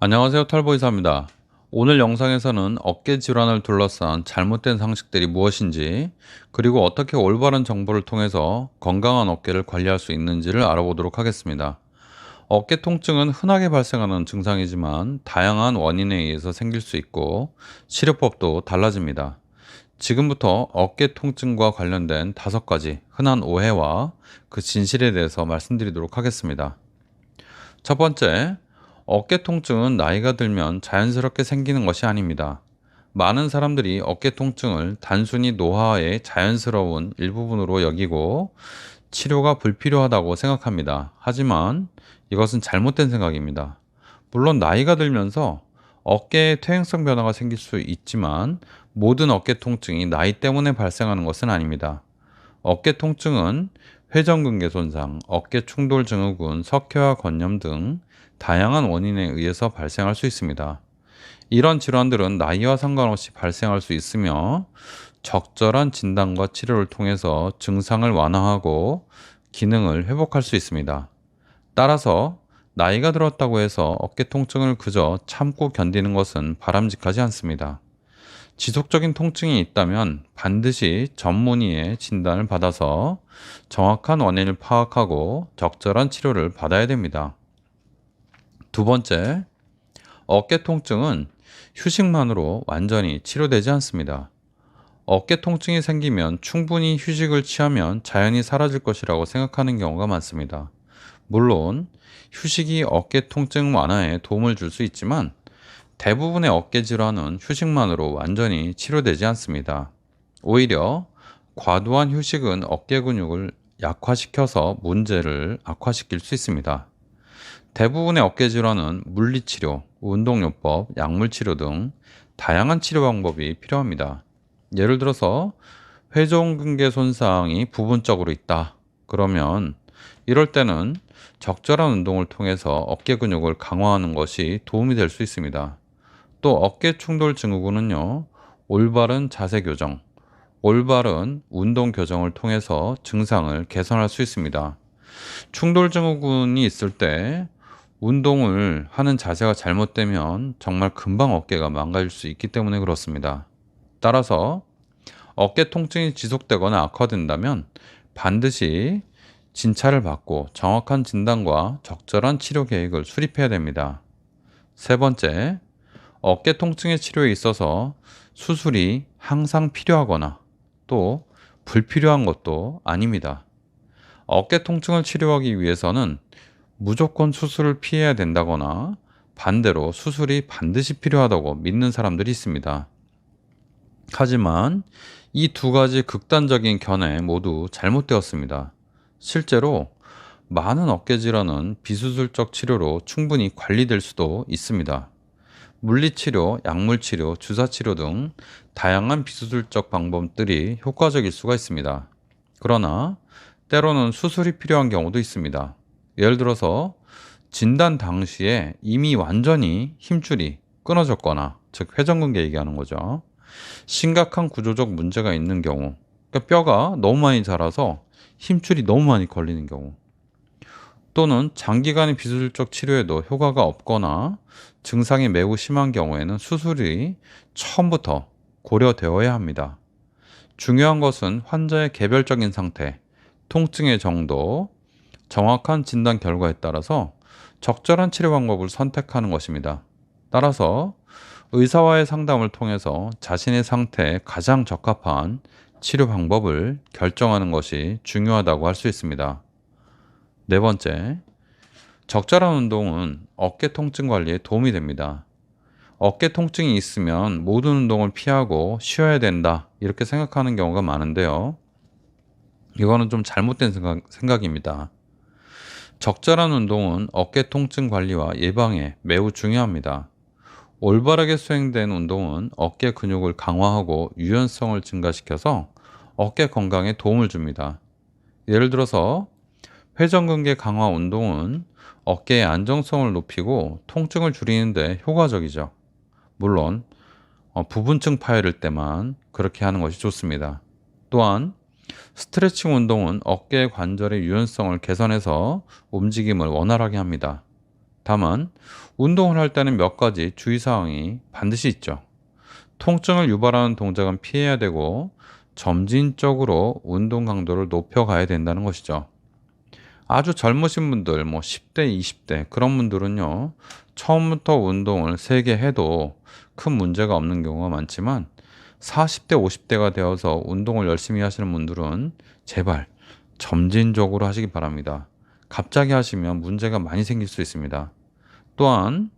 안녕하세요, 털보이사입니다. 오늘 영상에서는 어깨 질환을 둘러싼 잘못된 상식들이 무엇인지, 그리고 어떻게 올바른 정보를 통해서 건강한 어깨를 관리할 수 있는지를 알아보도록 하겠습니다. 어깨 통증은 흔하게 발생하는 증상이지만 다양한 원인에 의해서 생길 수 있고 치료법도 달라집니다. 지금부터 어깨 통증과 관련된 5가지 흔한 오해와 그 진실에 대해서 말씀드리도록 하겠습니다. 첫 번째, 어깨 통증은 나이가 들면 자연스럽게 생기는 것이 아닙니다. 많은 사람들이 어깨 통증을 단순히 노화의 자연스러운 일부분으로 여기고 치료가 불필요하다고 생각합니다. 하지만 이것은 잘못된 생각입니다. 물론 나이가 들면서 어깨에 퇴행성 변화가 생길 수 있지만 모든 어깨 통증이 나이 때문에 발생하는 것은 아닙니다. 어깨 통증은 회전근개 손상, 어깨 충돌 증후군, 석회화 건염 등 다양한 원인에 의해서 발생할 수 있습니다. 이런 질환들은 나이와 상관없이 발생할 수 있으며 적절한 진단과 치료를 통해서 증상을 완화하고 기능을 회복할 수 있습니다. 따라서 나이가 들었다고 해서 어깨 통증을 그저 참고 견디는 것은 바람직하지 않습니다. 지속적인 통증이 있다면 반드시 전문의의 진단을 받아서 정확한 원인을 파악하고 적절한 치료를 받아야 됩니다. 두 번째, 어깨 통증은 휴식만으로 완전히 치료되지 않습니다. 어깨 통증이 생기면 충분히 휴식을 취하면 자연히 사라질 것이라고 생각하는 경우가 많습니다. 물론 휴식이 어깨 통증 완화에 도움을 줄 수 있지만 대부분의 어깨 질환은 휴식만으로 완전히 치료되지 않습니다. 오히려 과도한 휴식은 어깨 근육을 약화시켜서 문제를 악화시킬 수 있습니다. 대부분의 어깨 질환은 물리치료, 운동요법, 약물치료 등 다양한 치료 방법이 필요합니다. 예를 들어서 회전근개 손상이 부분적으로 있다. 그러면 이럴 때는 적절한 운동을 통해서 어깨 근육을 강화하는 것이 도움이 될 수 있습니다. 또 어깨 충돌 증후군은요, 올바른 자세 교정, 올바른 운동 교정을 통해서 증상을 개선할 수 있습니다. 충돌 증후군이 있을 때 운동을 하는 자세가 잘못되면 정말 금방 어깨가 망가질 수 있기 때문에 그렇습니다. 따라서 어깨 통증이 지속되거나 악화된다면 반드시 진찰을 받고 정확한 진단과 적절한 치료 계획을 수립해야 됩니다. 세 번째, 어깨 통증의 치료에 있어서 수술이 항상 필요하거나 또 불필요한 것도 아닙니다. 어깨 통증을 치료하기 위해서는 무조건 수술을 피해야 된다거나 반대로 수술이 반드시 필요하다고 믿는 사람들이 있습니다. 하지만 이 2가지 극단적인 견해 모두 잘못되었습니다. 실제로 많은 어깨 질환은 비수술적 치료로 충분히 관리될 수도 있습니다. 물리치료, 약물치료, 주사치료 등 다양한 비수술적 방법들이 효과적일 수가 있습니다. 그러나 때로는 수술이 필요한 경우도 있습니다. 예를 들어서 진단 당시에 이미 완전히 힘줄이 끊어졌거나, 즉 회전근개 얘기하는 거죠. 심각한 구조적 문제가 있는 경우, 그러니까 뼈가 너무 많이 자라서 힘줄이 너무 많이 걸리는 경우, 또는 장기간의 비수술적 치료에도 효과가 없거나 증상이 매우 심한 경우에는 수술이 처음부터 고려되어야 합니다. 중요한 것은 환자의 개별적인 상태, 통증의 정도, 정확한 진단 결과에 따라서 적절한 치료 방법을 선택하는 것입니다. 따라서 의사와의 상담을 통해서 자신의 상태에 가장 적합한 치료 방법을 결정하는 것이 중요하다고 할 수 있습니다. 네 번째, 적절한 운동은 어깨 통증 관리에 도움이 됩니다. 어깨 통증이 있으면 모든 운동을 피하고 쉬어야 된다, 이렇게 생각하는 경우가 많은데요. 이거는 좀 잘못된 생각입니다. 적절한 운동은 어깨 통증 관리와 예방에 매우 중요합니다. 올바르게 수행된 운동은 어깨 근육을 강화하고 유연성을 증가시켜서 어깨 건강에 도움을 줍니다. 예를 들어서 회전근개 강화 운동은 어깨의 안정성을 높이고 통증을 줄이는 데 효과적이죠. 물론 부분층 파열일 때만 그렇게 하는 것이 좋습니다. 또한 스트레칭 운동은 어깨 관절의 유연성을 개선해서 움직임을 원활하게 합니다. 다만 운동을 할 때는 몇 가지 주의사항이 반드시 있죠. 통증을 유발하는 동작은 피해야 되고 점진적으로 운동 강도를 높여가야 된다는 것이죠. 아주 젊으신 분들, 10대, 20대 그런 분들은요, 처음부터 운동을 세게 해도 큰 문제가 없는 경우가 많지만 40대, 50대가 되어서 운동을 열심히 하시는 분들은 제발 점진적으로 하시기 바랍니다. 갑자기 하시면 문제가 많이 생길 수 있습니다. 또한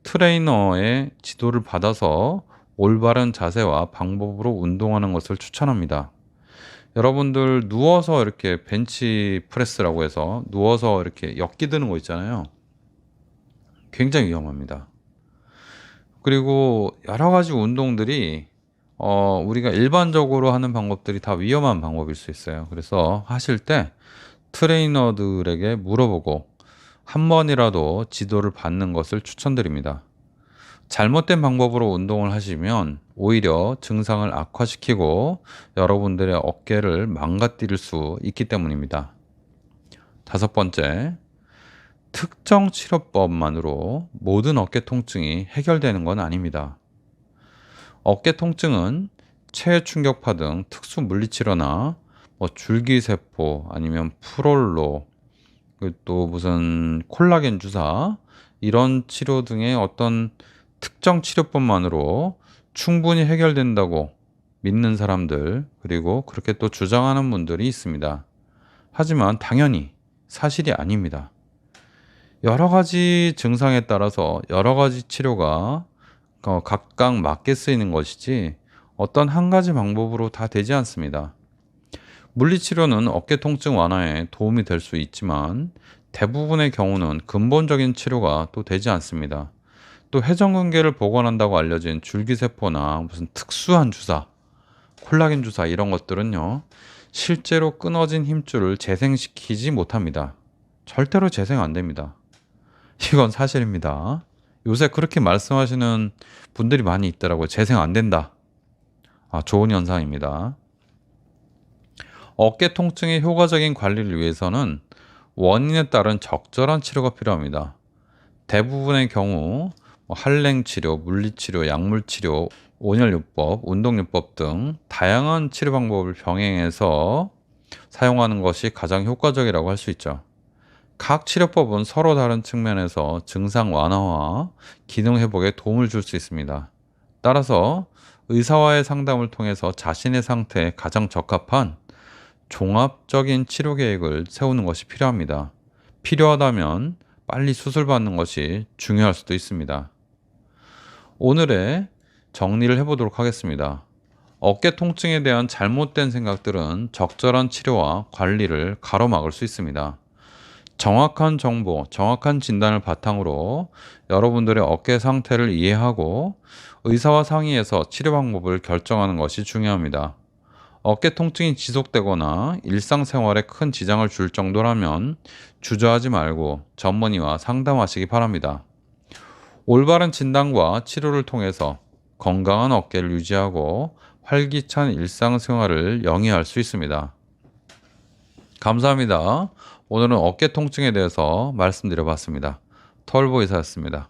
트레이너의 지도를 받아서 올바른 자세와 방법으로 운동하는 것을 추천합니다. 여러분들 누워서 이렇게 벤치 프레스라고 해서 누워서 이렇게 역기 드는 거 있잖아요. 굉장히 위험합니다. 그리고 여러 가지 운동들이 우리가 일반적으로 하는 방법들이 다 위험한 방법일 수 있어요. 그래서 하실 때 트레이너들에게 물어보고 한 번이라도 지도를 받는 것을 추천드립니다. 잘못된 방법으로 운동을 하시면 오히려 증상을 악화시키고 여러분들의 어깨를 망가뜨릴 수 있기 때문입니다. 다섯 번째, 특정 치료법만으로 모든 어깨 통증이 해결되는 건 아닙니다. 어깨 통증은 체해 충격파 등 특수 물리치료나 줄기세포 아니면 프롤로 또 무슨 콜라겐 주사 이런 치료 등의 어떤 특정 치료법만으로 충분히 해결된다고 믿는 사람들, 그리고 그렇게 또 주장하는 분들이 있습니다. 하지만 당연히 사실이 아닙니다. 여러 가지 증상에 따라서 여러 가지 치료가 각각 맞게 쓰이는 것이지 어떤 한 가지 방법으로 다 되지 않습니다. 물리치료는 어깨 통증 완화에 도움이 될 수 있지만 대부분의 경우는 근본적인 치료가 또 되지 않습니다. 또 회전근개를 복원한다고 알려진 줄기세포나 무슨 특수한 주사, 콜라겐 주사 이런 것들은요, 실제로 끊어진 힘줄을 재생시키지 못합니다. 절대로 재생 안 됩니다. 이건 사실입니다. 요새 그렇게 말씀하시는 분들이 많이 있더라고요. 재생 안 된다. 좋은 현상입니다. 어깨 통증의 효과적인 관리를 위해서는 원인에 따른 적절한 치료가 필요합니다. 대부분의 경우 한랭치료, 물리치료, 약물치료, 온열요법, 운동요법 등 다양한 치료 방법을 병행해서 사용하는 것이 가장 효과적이라고 할 수 있죠. 각 치료법은 서로 다른 측면에서 증상 완화와 기능 회복에 도움을 줄 수 있습니다. 따라서 의사와의 상담을 통해서 자신의 상태에 가장 적합한 종합적인 치료 계획을 세우는 것이 필요합니다. 필요하다면 빨리 수술받는 것이 중요할 수도 있습니다. 오늘의 정리를 해보도록 하겠습니다. 어깨 통증에 대한 잘못된 생각들은 적절한 치료와 관리를 가로막을 수 있습니다. 정확한 정보, 정확한 진단을 바탕으로 여러분들의 어깨 상태를 이해하고 의사와 상의해서 치료 방법을 결정하는 것이 중요합니다. 어깨 통증이 지속되거나 일상생활에 큰 지장을 줄 정도라면 주저하지 말고 전문의와 상담하시기 바랍니다. 올바른 진단과 치료를 통해서 건강한 어깨를 유지하고 활기찬 일상생활을 영위할 수 있습니다. 감사합니다. 오늘은 어깨 통증에 대해서 말씀드려봤습니다. 털보 의사였습니다.